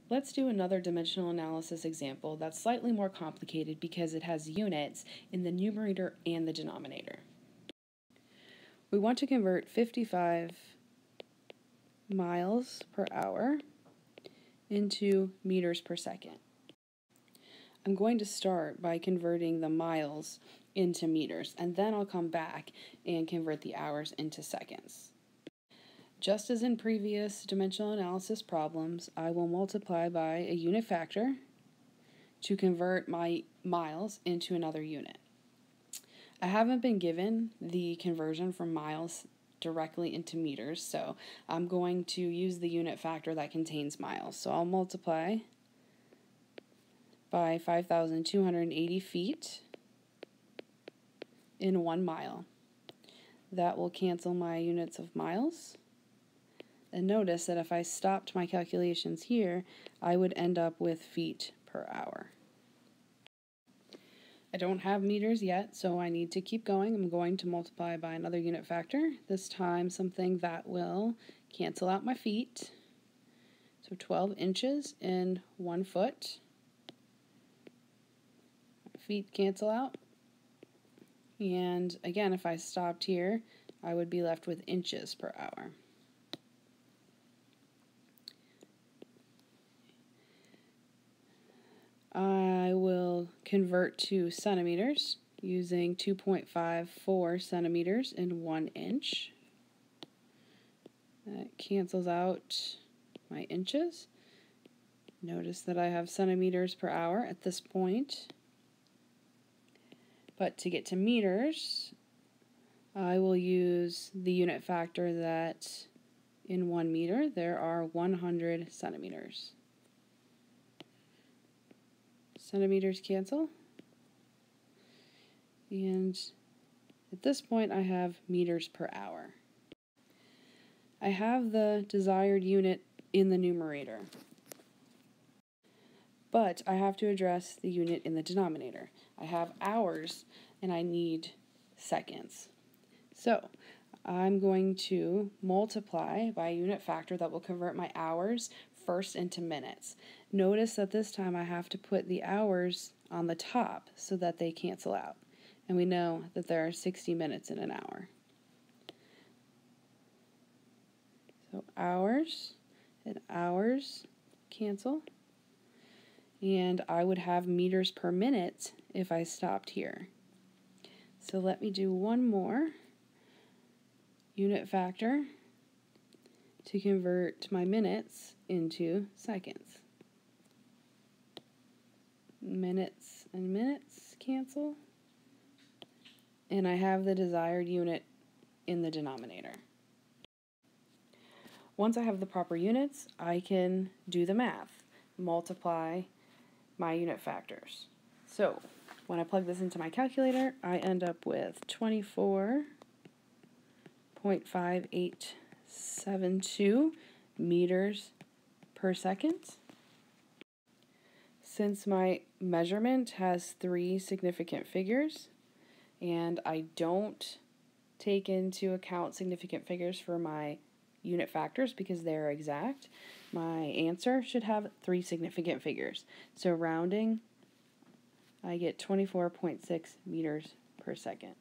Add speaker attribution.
Speaker 1: Let's do another dimensional analysis example that's slightly more complicated because it has units in the numerator and the denominator. We want to convert 55 miles per hour into meters per second. I'm going to start by converting the miles into meters, and then I'll come back and convert the hours into seconds. Just as in previous dimensional analysis problems, I will multiply by a unit factor to convert my miles into another unit. I haven't been given the conversion from miles directly into meters, so I'm going to use the unit factor that contains miles. So I'll multiply by 5,280 feet in 1 mile. That will cancel my units of miles. And notice that if I stopped my calculations here, I would end up with feet per hour. I don't have meters yet, so I need to keep going. I'm going to multiply by another unit factor, this time something that will cancel out my feet. So 12 inches in 1 foot. Feet cancel out. And again, if I stopped here, I would be left with inches per hour. I will convert to centimeters using 2.54 centimeters in 1 inch. That cancels out my inches. Notice that I have centimeters per hour at this point. But to get to meters, I will use the unit factor that in 1 meter there are 100 centimeters. Centimeters cancel. And at this point I have meters per hour. I have the desired unit in the numerator, but I have to address the unit in the denominator. I have hours and I need seconds. So I'm going to multiply by a unit factor that will convert my hours first into minutes. Notice that this time I have to put the hours on the top so that they cancel out. And we know that there are 60 minutes in an hour. So hours and hours cancel. And I would have meters per minute if I stopped here. So let me do one more unit factor to convert my minutes into seconds. Minutes and minutes cancel. And I have the desired unit in the denominator. Once I have the proper units, I can do the math, multiply my unit factors. So when I plug this into my calculator, I end up with 24.5872 meters per second. Since my measurement has 3 significant figures, and I don't take into account significant figures for my unit factors because they're exact, my answer should have 3 significant figures. So rounding, I get 24.6 meters per second.